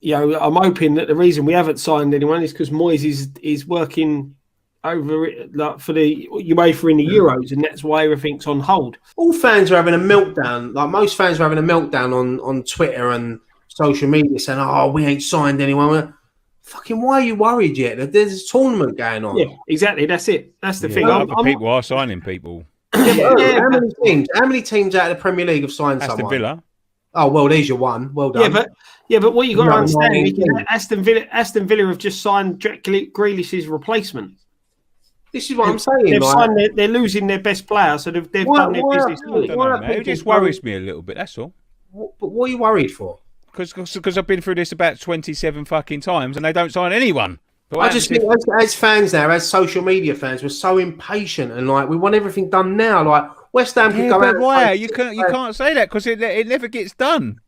I'm hoping that the reason we haven't signed anyone is because Moyes is working over it, like, for the UEFA in the Euros, and that's why everything's on hold. All fans are having a meltdown. Like most fans are having a meltdown on Twitter and social media, saying, "Oh, we ain't signed anyone." Fucking, why are you worried yet? There's a tournament going on. Yeah, exactly. That's it. That's the thing. People are signing people. How many teams out of the Premier League have signed someone? Aston Villa. Oh well, there's your one. Well done. But what you got to understand, Aston Villa have just signed Jack Grealish's replacement. This is what I'm saying. They're losing their best player, so they've done their business. It just worries me a little bit. That's all. But what are you worried for? Because I've been through this about 27 fucking times, and they don't sign anyone. But I just think, as fans now, as social media fans, we're so impatient and like we want everything done now. Like West Ham could go out. Why? You can't say that because it never gets done.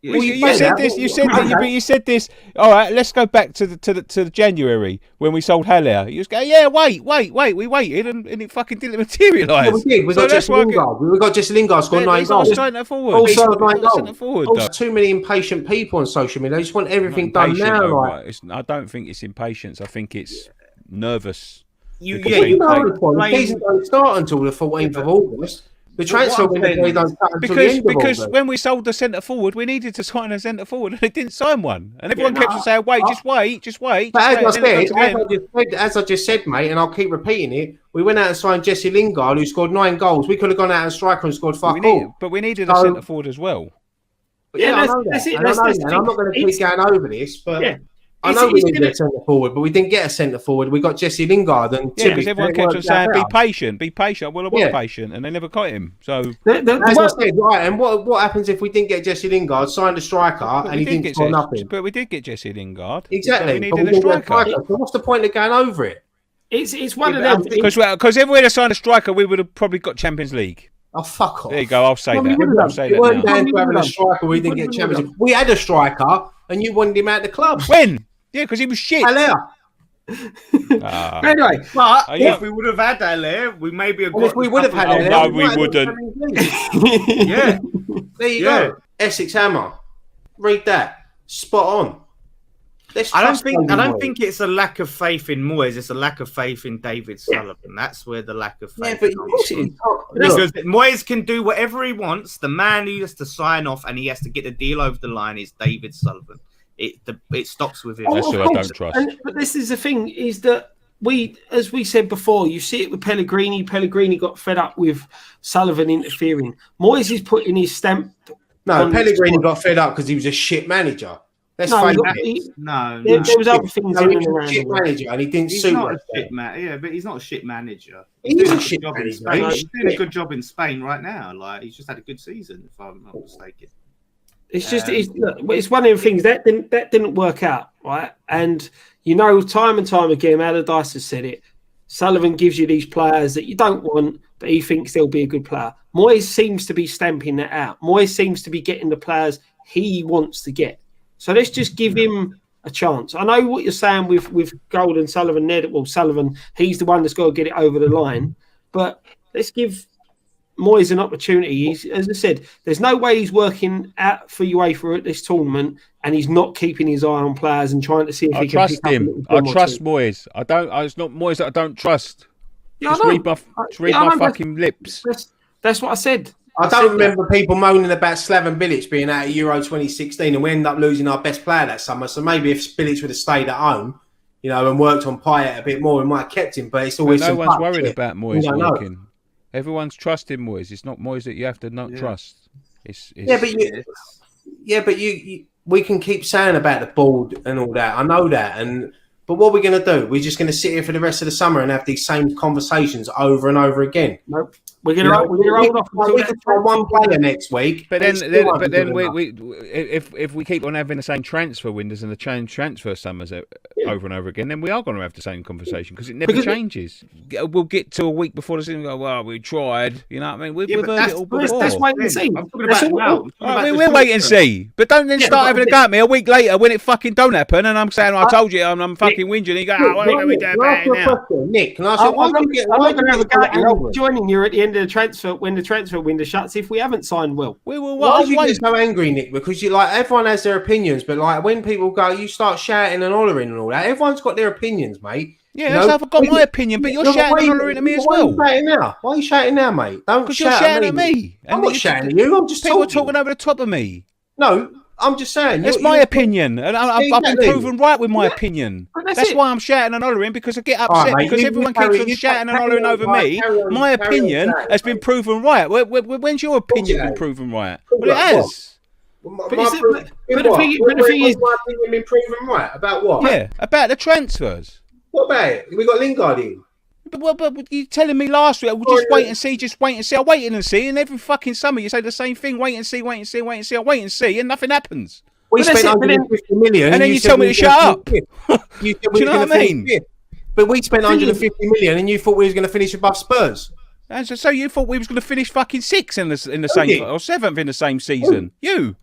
Well, you said this. All right, let's go back to January when we sold Haller. You just go, yeah, wait. We waited and it fucking didn't materialise. We did. We got Jesse Lingard. We got Jesse Lingard scored 9 goals. Also 9 goals. Too many impatient people on social media. They just want everything done now. Right? I don't think it's impatience. I think it's nervous. The season don't start until the 14th of August. The transfer window don't start until the end of Because August. when we sold the centre forward, we needed to sign a centre forward, and they didn't sign one. And everyone kept on saying, "Wait, just wait." But as I just said, mate, and I'll keep repeating it, we went out and signed Jesse Lingard, who scored 9 goals. We could have gone out and striker and scored 5 goals. But we needed a centre forward as well. I know that. I'm not going to keep going over this, but. Yeah. I know we needed a centre forward, but we didn't get a centre forward. We got Jesse Lingard, and because everyone kept on saying, "Be patient." Well, I was patient, and they never got him. So, as I said, right. And what happens if we didn't get Jesse Lingard, signed a striker, and he didn't score nothing? But we did get Jesse Lingard. Exactly. We needed a striker. So what's the point of going over it? It's one of them. Because if we had signed a striker, we would have probably got Champions League. Oh, fuck off. There you go. I'll say that. I'll say that. We weren't down to having a striker. We didn't get Champions League. We had a striker, and you wanted him out of the club. When? Yeah, because he was shit. Anyway, but if we would have had Haller, we maybe have got. If we would have had Haller, no, we wouldn't. Yeah, there you go. Essex Hammer, read that. Spot on. I don't think it's a lack of faith in Moyes. It's a lack of faith in David Sullivan. That's where the lack of faith. Yeah, but because Moyes can do whatever he wants. The man who has to sign off and he has to get the deal over the line is David Sullivan. It stops with him. That's who I don't trust. But this is the thing: is that as we said before, you see it with Pellegrini. Pellegrini got fed up with Sullivan interfering. Moyes is putting his stamp. No, Pellegrini got fed up because he was a shit manager. Let's face it. There was other things in and around. Shit manager, and he didn't suit. But he's not a shit manager. He's a shit manager. He's doing a good job in Spain right now. Like he's just had a good season, if I'm not mistaken. It's just it's one of the things that didn't work out, right? And time and time again, Allardyce has said it. Sullivan gives you these players that you don't want, but he thinks they'll be a good player. Moyes seems to be stamping that out. Moyes seems to be getting the players he wants to get. So let's just give him a chance. I know what you're saying with Gold and Sullivan there. Well, Sullivan, he's the one that's got to get it over the line. But let's give Moyes an opportunity. As I said, there's no way he's working out for UEFA at this tournament and he's not keeping his eye on players and trying to see if he can pick him. I trust Moyes. It's not Moyes that I don't trust. Just read my fucking lips. That's what I said. I don't remember people moaning about Slaven Bilic being out of Euro 2016 and we ended up losing our best player that summer. So maybe if Bilic would have stayed at home, and worked on Payet a bit more, we might have kept him. But it's always no one's worried about Moyes working. Everyone's trusting Moyes. It's not Moyes that you have to not trust. But we can keep saying about the board and all that. I know that, but what are we going to do? We're just going to sit here for the rest of the summer and have these same conversations over and over again. Nope. We're going to hold off. We can try one player next week. But then if we keep on having the same transfer windows and the same transfer summers over and over again, then we are going to have the same conversation because it never changes. We'll get to a week before the season and go, well, we tried. You know what I mean? We've heard it all before. That's wait and see. I'm talking about now. We'll wait and see. But don't then start having a go at me a week later when it fucking don't happen and I'm saying, I told you, I'm fucking whinging. And you go, what are we doing about it now? Nick, can I say, why don't you have a go at you? Joining you at the end of the transfer, when the transfer window shuts, if we haven't signed Will. We will. Why are you get so angry, Nick? Because you like everyone has their opinions, but like when people go, you start shouting and hollering and all that. Everyone's got their opinions, mate. Yeah, I've got my opinion, but you're shouting and hollering at me as well. Why are you shouting now, mate? Because you're shouting at me. I'm not shouting at you. I'm just people talking over the top of me. No, I'm just saying. It's my opinion, and I've been proven right with my opinion. That's why I'm shouting and hollering, because I get upset because everyone keeps on shouting and hollering over me. My opinion has been proven right. When's your opinion been proven right? Well, it has. But the thing is, my opinion been proven right about what? Yeah, about the transfers. What about it? We got Lingard in. But you telling me last week, we'll just wait and see. I waited and see, and every fucking summer you say the same thing: wait and see. I wait and see, and nothing happens. We spent 150 million, and then you tell me to shut up. Do you know what I mean? But we spent 150 million, and you thought we was going to finish above Spurs. And so you thought we was going to finish fucking sixth in the same or seventh in the same season? You.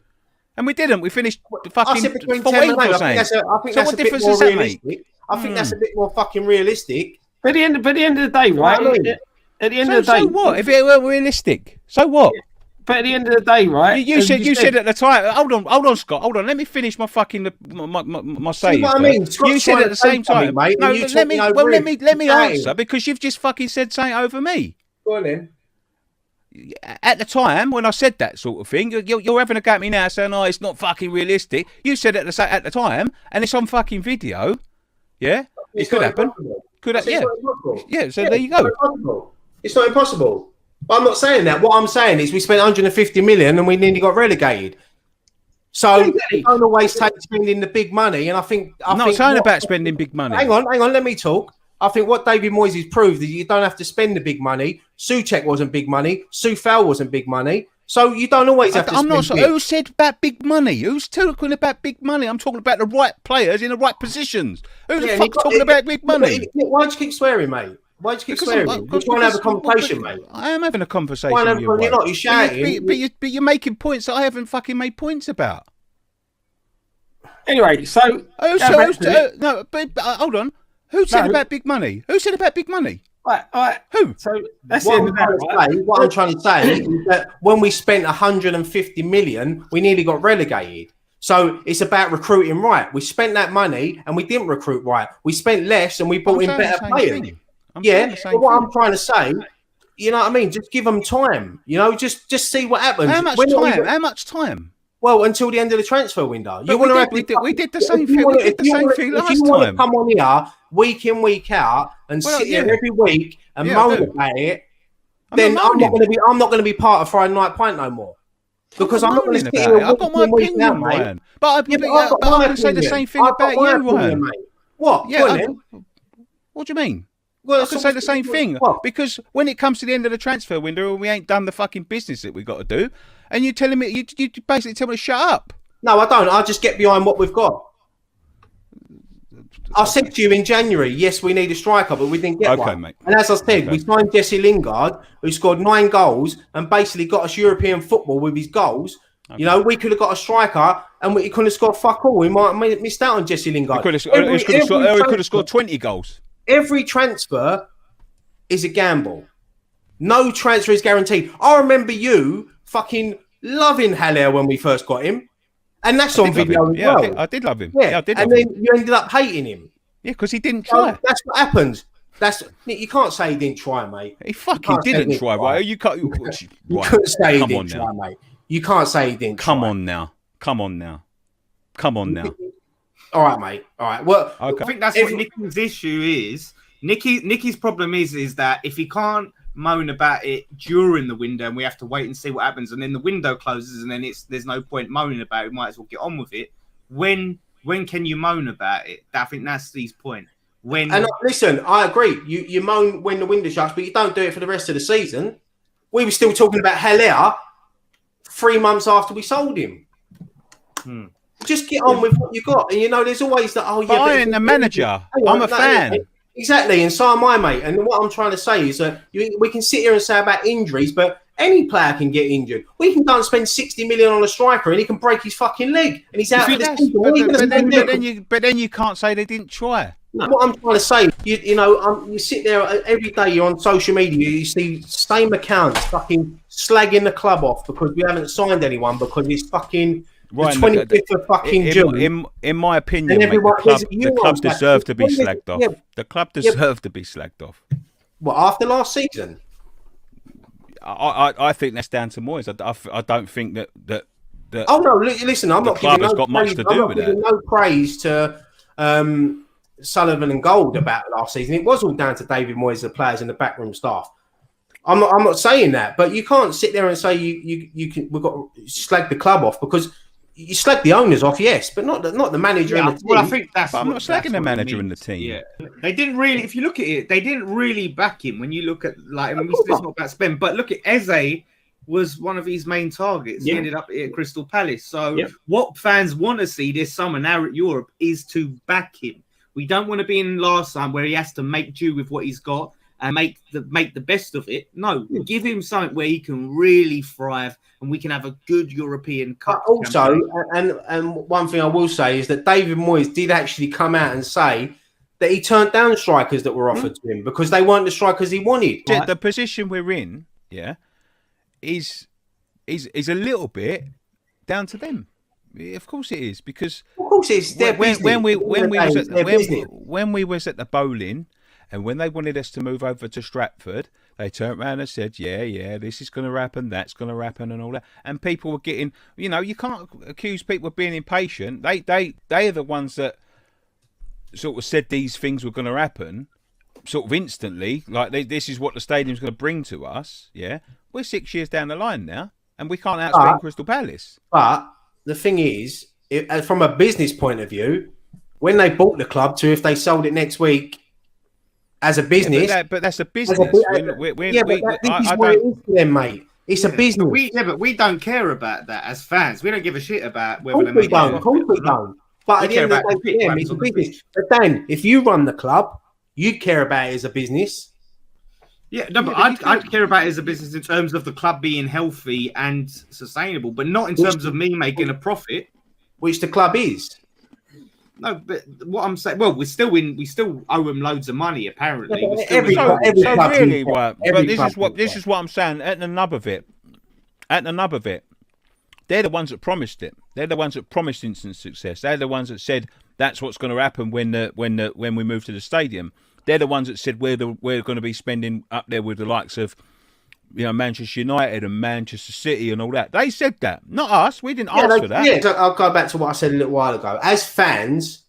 And we didn't. We finished fucking 14th or something. So what difference does that make? I think that's a bit more fucking realistic. But at the end of the day, right? At the end of the day, so what? If it weren't realistic, so what? But at the end of the day, right? You said at the time. Hold on, Scott. Hold on. Let me finish my fucking my save. See what I mean? You said at the same time, mate. No, let me answer because you've just fucking said something over me. Go on then. At the time when I said that sort of thing, you're having a go at me now saying, "Oh, it's not fucking realistic." You said it at the time, and it's on fucking video. Yeah, it could happen. Could happen. Yeah. So there you go. It's not impossible. But I'm not saying that. What I'm saying is we spent 150 million and we nearly got relegated. So you don't always take spending the big money. And I'm not saying about spending big money. Hang on. Let me talk. I think what David Moyes has proved is you don't have to spend the big money. Souček wasn't big money. Soufal wasn't big money. So you don't always have to spend big. Who said about big money? Who's talking about big money? I'm talking about the right players in the right positions. Who the fuck's talking about big money? Why'd you keep swearing, mate? Why'd you keep swearing? We're trying to have a conversation, mate. I am having a conversation with you. You're not. You're shouting. But you're making points that I haven't fucking made points about. Anyway, so... No, but hold on. Who said about big money? Who said about big money? Right. Who? So that's what I'm trying to say is that when we spent 150 million, we nearly got relegated. So it's about recruiting right. We spent that money and we didn't recruit right. We spent less and we brought in better players. But what I'm trying to say, you know what I mean? Just give them time. You know, just see what happens. How much time? Well, until the end of the transfer window. We did the same thing. We did the same thing last time. If you want to come on here week in, week out, and sit here every week and moan about it, then I'm not going to be part of Friday Night Pint no more. Because I'm not going to sit here. I've got my opinion, Ryan. But I can say the same thing about you, Ryan. What? Yeah. What do you mean? Well, I can say the same thing. Because when it comes to the end of the transfer window, we ain't done the fucking business that we got to do, and you're telling me you basically tell me to shut up. No, I don't. I just get behind what we've got. I said to you in January, yes, we need a striker, but we didn't get one. Mate. And as I said, we signed Jesse Lingard, who scored 9 goals and basically got us European football with his goals. Okay. You know, we could have got a striker and we couldn't have scored fuck all. We might have missed out on Jesse Lingard. We could have scored 20 goals. Every transfer is a gamble. No transfer is guaranteed. I remember you fucking loving Haller when we first got him. And that's on video as well. I did love him. Yeah, and then you ended up hating him. Yeah, because he didn't try. That's what happens. You can't say he didn't try, mate. He fucking didn't try, right? You can't say he didn't try, mate. You can't say he didn't try. Come on now. All right, mate. All right. Well, I think that's what Nicky's issue is. Nicky's problem is that if he can't moan about it during the window and we have to wait and see what happens, and then the window closes and then there's no point moaning about it, we might as well get on with it. When can you moan about it? I think that's Steve's point. Listen, I agree. You moan when the window shuts, but you don't do it for the rest of the season. We were still talking about Haller 3 months after we sold him. Just get on with what you got. And, you know, there's always that, But I ain't the manager. I'm a fan. Exactly, and so am I, mate. And what I'm trying to say is that we can sit here and say about injuries, but any player can get injured. We can go and spend 60 million on a striker, and he can break his fucking leg, and he's out for the season. But then you can't say they didn't try. No. What I'm trying to say, you sit there every day. You're on social media. You see same accounts fucking slagging the club off because we haven't signed anyone because it's fucking. Right, the 25th of fucking June. In my opinion, mate, the club deserved to be slagged off. Yeah. The club deserved to be slagged off. What, after last season? I think that's down to Moyes. I don't think that. Oh no! Listen, I'm not giving no praise to Sullivan and Gold about last season. It was all down to David Moyes, the players, and the backroom staff. I'm not saying that, but you can't sit there and say we've got to slag the club off because. You slag the owners off, yes, but not the manager and the team. Well, I think that's. But I'm not slagging the manager and the team. Yeah, they didn't really. If you look at it, they didn't really back him. When you look at it's not about spend, but look at Eze was one of his main targets. Yeah. He ended up at Crystal Palace. So what fans want to see this summer now at Europe is to back him. We don't want to be in last time where he has to make do with what he's got and make the best of it. No, give him something where he can really thrive and we can have a good European Cup. Also, and one thing I will say is that David Moyes did actually come out and say that he turned down strikers that were offered to him because they weren't the strikers he wanted. Right? The position we're in, is a little bit down to them. Of course it is, because of course it's their when we was at the bowling. And when they wanted us to move over to Stratford, they turned around and said, yeah, this is going to happen, that's going to happen and all that. And people were getting, you can't accuse people of being impatient. They are the ones that sort of said these things were going to happen sort of instantly. Like, this is what the stadium's going to bring to us, yeah? We're 6 years down the line now, and we can't outspend Crystal Palace. But the thing is, from a business point of view, when they bought the club to if they sold it next week, as a business, but that's a business. This is what it is for them, mate. It's a business. But we don't care about that as fans. We don't give a shit about whether they make it. Of course we don't. But at the end of the day, it's a business. But Dan, if you run the club, you'd care about it as a business. Yeah, no, but I'd care about it as a business in terms of the club being healthy and sustainable, but not in terms of me making a profit, which the club is. No, but what I'm saying, well, we still owe them loads of money. Apparently, this is what I'm saying. At the nub of it, they're the ones that promised it. They're the ones that promised instant success. They're the ones that said that's what's going to happen when we move to the stadium. They're the ones that said we're going to be spending up there with the likes of Manchester United and Manchester City and all that. They said that, not us. We didn't ask for that. Yeah, so I'll go back to what I said a little while ago. As fans,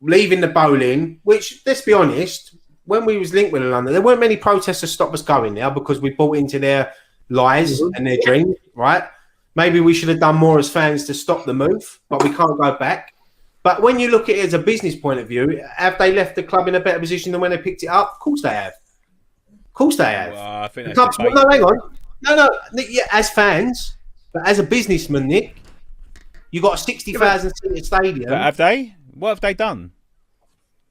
leaving the bowling, which, let's be honest, when we was linked with London, there weren't many protests to stop us going there because we bought into their lies and their dreams, right? Maybe we should have done more as fans to stop the move, but we can't go back. But when you look at it as a business point of view, have they left the club in a better position than when they picked it up? Of course they have. Of course they have. Well, I think no, hang on. No. Yeah, as fans, but as a businessman, Nick, you got a 60,000 seat stadium. But have they? What have they done?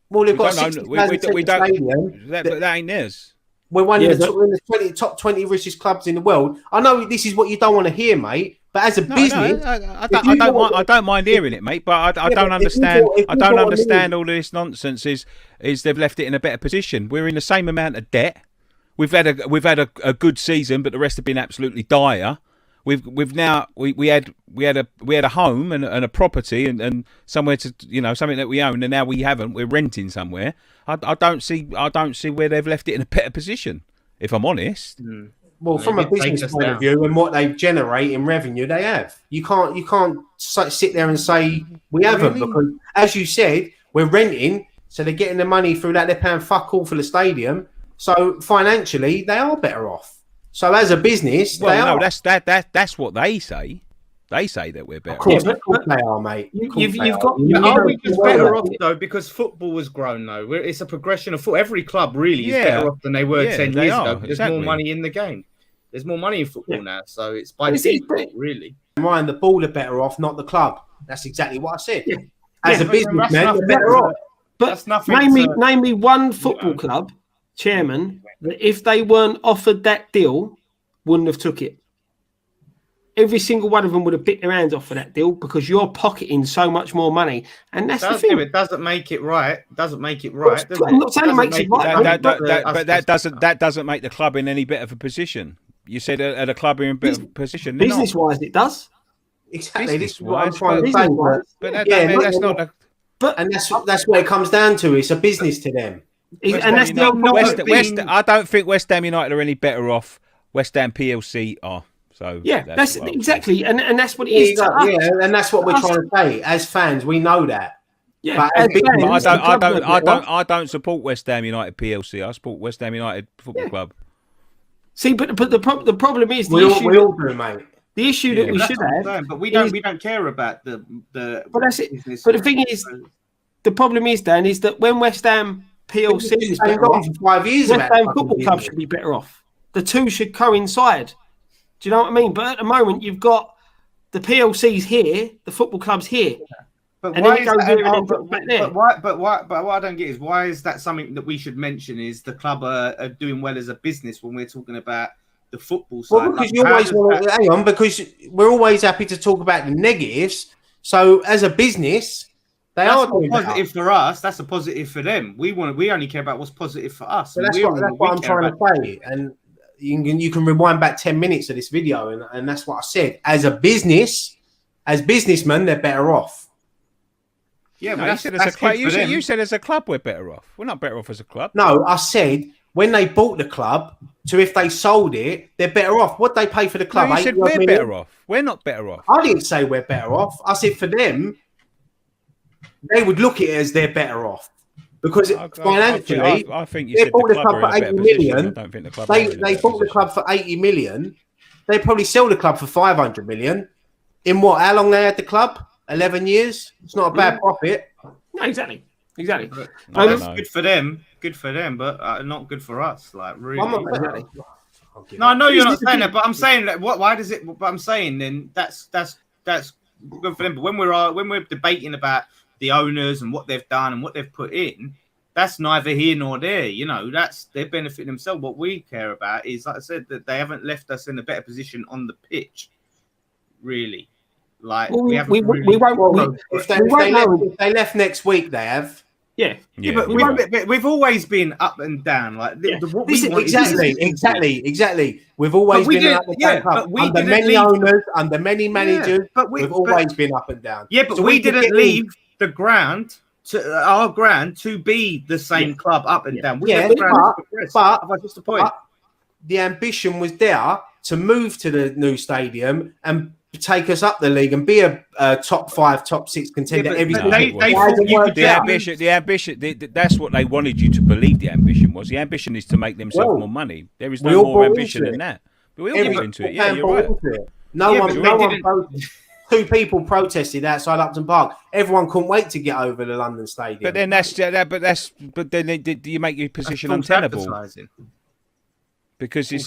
Well, they've got a 60,000 seat stadium. That ain't theirs. We're one of the top 20 richest clubs in the world. I know this is what you don't want to hear, mate. But as a business, I don't mind hearing it, mate. But I don't understand. I don't understand all this nonsense. Is they've left it in a better position? We're in the same amount of debt. We've had a good season, but the rest have been absolutely dire. We had a home and a property and somewhere to something that we own, and now we haven't. We're renting somewhere. I don't see where they've left it in a better position, if I'm honest. Well, from a business point of view and what they generate in revenue, they have. You can't sit there and say we haven't because, as you said, we're renting, so they're getting the money through that. They're paying fuck all for the stadium. So financially, they are better off. So as a business, that's what they say. They say that we're better. Of course they are, mate. Are we just better off though because football has grown though? It's a progression of football. Every club really is better off than they were 10 years ago. There's more money in the game. There's more money in football now, so it's by default, really. Ryan, the ball are better off, not the club. That's exactly what I said. Yeah. As a businessman, they're better off. But name me one football club chairman that if they weren't offered that deal, wouldn't have took it. Every single one of them would have bit their hands off for that deal because you're pocketing so much more money, and that's the thing. It doesn't make it right. I'm not saying it makes it right, but that doesn't make the club in any better of a position. You said at a club in a better position. Business-wise, it does. Exactly. This is what I'm trying to say. That's not. And that's what it comes down to. It's a business to them. I don't think West Ham United are any better off. West Ham PLC are. So yeah, that's exactly, and that's what it is. Yeah, and that's what we're trying to say. As fans, we know that. Yeah, but I don't support West Ham United PLC. I support West Ham United Football Club. See, but the problem is we all do, mate. The issue that we should have, but we don't care about the. But that's it. But the thing is, the problem is, Dan, is that when West Ham PLC is better off, for 5 years, West Ham Football Club should be better off. The two should coincide. Do you know what I mean? But at the moment, you've got the PLCs here, the football clubs here. But why is that? But what I don't get is why is that something that we should mention? Is the club are doing well as a business when we're talking about the football side? Well, because you always hang on, because we're always happy to talk about the negatives. So as a business, that's are doing positive for us. That's a positive for them. We only care about what's positive for us. So that's what I'm trying to say. And you can rewind back 10 minutes of this video, and that's what I said. As a business, as businessmen, they're better off. Yeah, but you said as a club we're better off. We're not better off as a club. No, I said when they bought the club to if they sold it, they're better off. What they pay for the club? No, you said we're better off. We're not better off. I didn't say we're better off. I said for them, they would look at it as they're better off. Because financially, I think they bought the club for 80 million. They bought the club for 80 million. They probably sell the club for 500 million. In what? How long they had the club? 11 years. It's not a bad profit. No, exactly. Good for them, but not good for us. Like really. No, I know you're not saying that, but I'm saying that. Why does it? But I'm saying then that's good for them. But when we're debating about the owners and what they've done and what they've put in, that's neither here nor there. You know, they're benefiting themselves. What we care about is, like I said, that they haven't left us in a better position on the pitch. Really, like if they left next week, they have. Yeah, but we've always been up and down. Like exactly. We've always been up and down. Under many owners, under many managers, but we've always been up and down. Yeah, but so we didn't leave our ground to be the same club up and down. But just the point. The ambition was there to move to the new stadium and take us up the league and be a top 5, top 6 contender every day. The ambition. That's what they wanted you to believe. The ambition was. The ambition is to make themselves more money. There is no more ambition than that. But we all got into it. Yeah, you're right. No one. 2 people protested outside Upton Park. Everyone couldn't wait to get over the London Stadium. But then do you make your position untenable? Because you're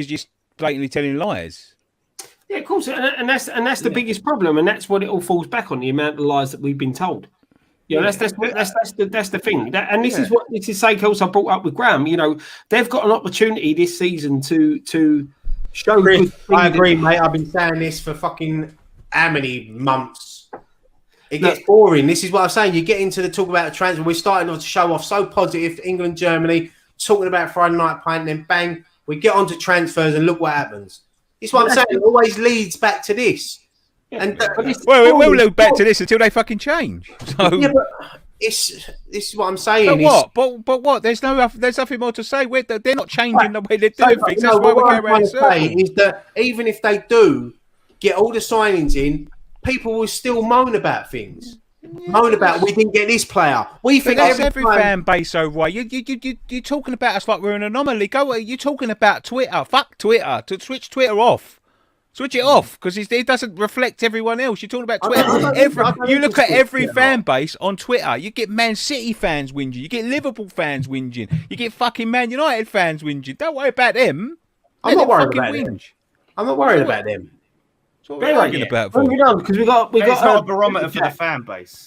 just blatantly telling lies. Yeah, of course, and that's the biggest problem, and that's what it all falls back on, the amount of lies that we've been told. That's the thing. This is what Seiko I brought up with Graham. You know, they've got an opportunity this season to show. I agree, mate. I've been saying this for fucking how many months? It gets boring. This is what I'm saying. You get into the talk about the transfer. We're starting to show off so positive. England, Germany, talking about Friday Night Pint, and then bang, we get onto transfers and look what happens. It's what I'm saying. It always leads back to this. Yeah. And it will lead back to this until they fucking change. So. Yeah, but this is what I'm saying. But what? There's nothing more to say. They're not changing the way they're doing things. That's why we care about it. Is that even if they do get all the signings in, people will still moan about things. Moan about we didn't get this player. We think that's every fan base, so right? You're talking about us like we're an anomaly. You're talking about Twitter. Fuck Twitter. To switch Twitter off. Switch it off because it doesn't reflect everyone else. You're talking about Twitter. You look at every fan base on Twitter. You get Man City fans whinging. You get Liverpool fans whinging. You get fucking Man United fans whinging. Don't worry about them. I'm not worried about them. I'm not worried about them. That's what we're arguing about for. Moving on, because we got It's not a a barometer for the fan base.